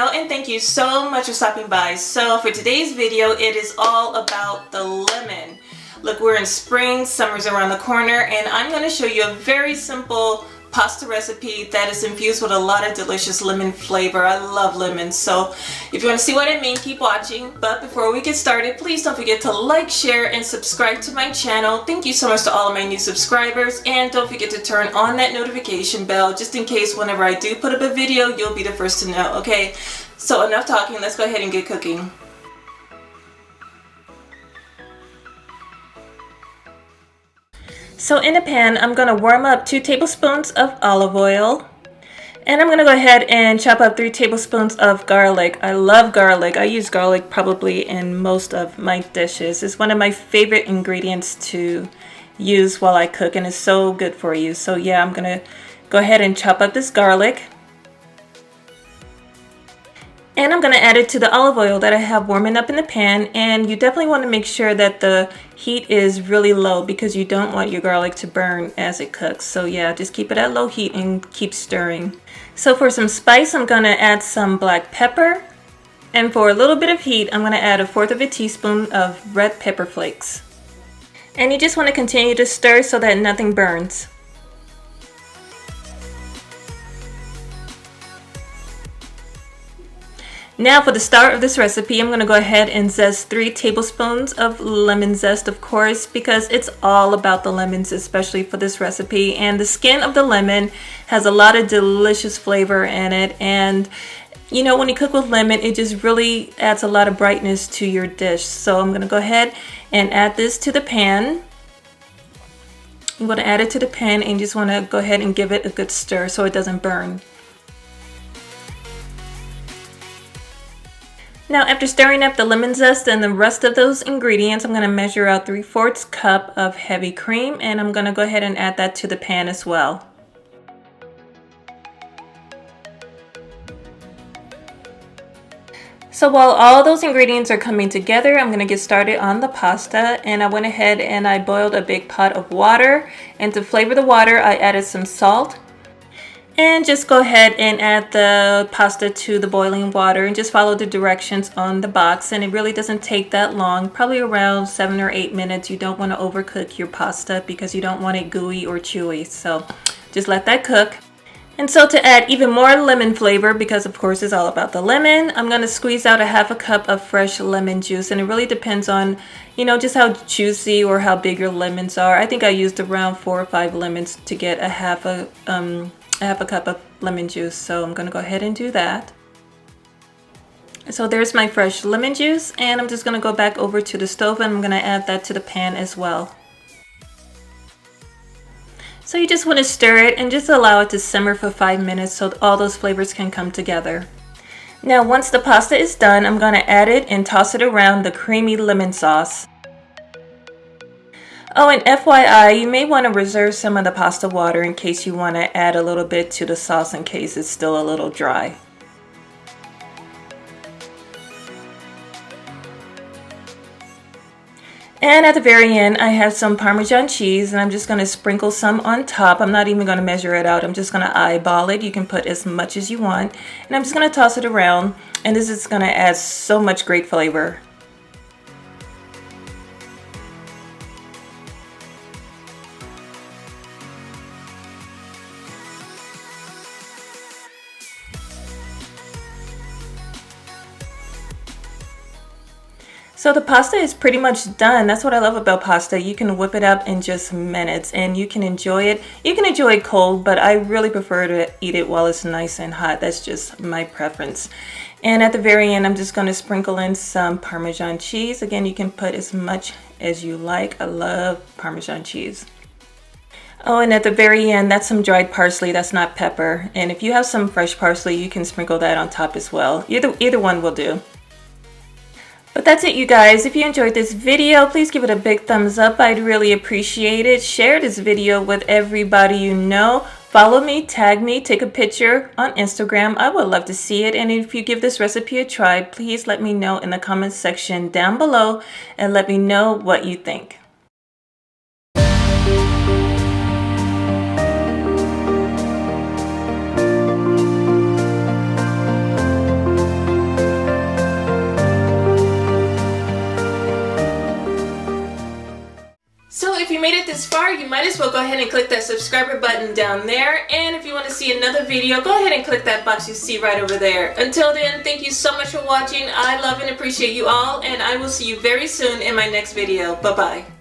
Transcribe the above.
channel, and thank you so much for stopping by. So for today's video, it is all about the lemon. Look, we're in spring, summer's around the corner, and I'm going to show you a very simple pasta recipe that is infused with a lot of delicious lemon flavor. I love lemons, so if you want to see what I mean, keep watching. But before we get started, please don't forget to like, share, and subscribe to my channel. Thank you so much to all of my new subscribers, and don't forget to turn on that notification bell just in case whenever I do put up a video, you'll be the first to know, okay? So enough talking, let's go ahead and get cooking. So in a pan, I'm going to warm up 2 tablespoons of olive oil. And I'm going to go ahead and chop up 3 tablespoons of garlic. I love garlic. I use garlic probably in most of my dishes. It's one of my favorite ingredients to use while I cook, and it's so good for you. So yeah, I'm going to go ahead and chop up this garlic. And I'm going to add it to the olive oil that I have warming up in the pan. And you definitely want to make sure that the heat is really low because you don't want your garlic to burn as it cooks. So yeah, just keep it at low heat and keep stirring. So for some spice, I'm going to add some black pepper. And for a little bit of heat, I'm going to add 1/4 teaspoon of red pepper flakes. And you just want to continue to stir so that nothing burns. Now for the start of this recipe, I'm going to go ahead and zest 3 tablespoons of lemon zest, of course, because it's all about the lemons, especially for this recipe. And the skin of the lemon has a lot of delicious flavor in it. And you know, when you cook with lemon, it just really adds a lot of brightness to your dish. So I'm going to go ahead and add this to the pan. I'm going to add it to the pan and just want to go ahead and give it a good stir so it doesn't burn. Now, after stirring up the lemon zest and the rest of those ingredients, I'm going to measure out 3/4 cup of heavy cream, and I'm going to go ahead and add that to the pan as well. So while all those ingredients are coming together, I'm going to get started on the pasta, and I went ahead and I boiled a big pot of water, and to flavor the water, I added some salt. And just go ahead and add the pasta to the boiling water and just follow the directions on the box. And it really doesn't take that long, probably around 7 or 8 minutes. You don't want to overcook your pasta because you don't want it gooey or chewy. So just let that cook. And so to add even more lemon flavor, because of course it's all about the lemon, I'm going to squeeze out 1/2 cup of fresh lemon juice. And it really depends on, you know, just how juicy or how big your lemons are. I think I used around 4 or 5 lemons to get a half a cup of lemon juice, so I'm going to go ahead and do that. So there's my fresh lemon juice, and I'm just going to go back over to the stove and I'm going to add that to the pan as well. So you just want to stir it and just allow it to simmer for 5 minutes so all those flavors can come together. Now once the pasta is done, I'm going to add it and toss it around the creamy lemon sauce. Oh, and FYI, you may want to reserve some of the pasta water in case you want to add a little bit to the sauce in case it's still a little dry. And at the very end, I have some Parmesan cheese, and I'm just going to sprinkle some on top. I'm not even going to measure it out. I'm just going to eyeball it. You can put as much as you want. And I'm just going to toss it around, and this is going to add so much great flavor. So the pasta is pretty much done. That's what I love about pasta. You can whip it up in just minutes and you can enjoy it. You can enjoy it cold, but I really prefer to eat it while it's nice and hot. That's just my preference. And at the very end, I'm just going to sprinkle in some Parmesan cheese. Again, you can put as much as you like. I love Parmesan cheese. Oh, and at the very end, that's some dried parsley. That's not pepper. And if you have some fresh parsley, you can sprinkle that on top as well. Either one will do. But that's it, you guys. If you enjoyed this video, please give it a big thumbs up. I'd really appreciate it. Share this video with everybody you know. Follow me, tag me, take a picture on Instagram. I would love to see it. And if you give this recipe a try, please let me know in the comments section down below and let me know what you think. go ahead and click that subscriber button down there. And if you want to see another video, go ahead and click that box you see right over there. Until then, thank you so much for watching. I love and appreciate you all, and I will see you very soon in my next video. Bye-bye.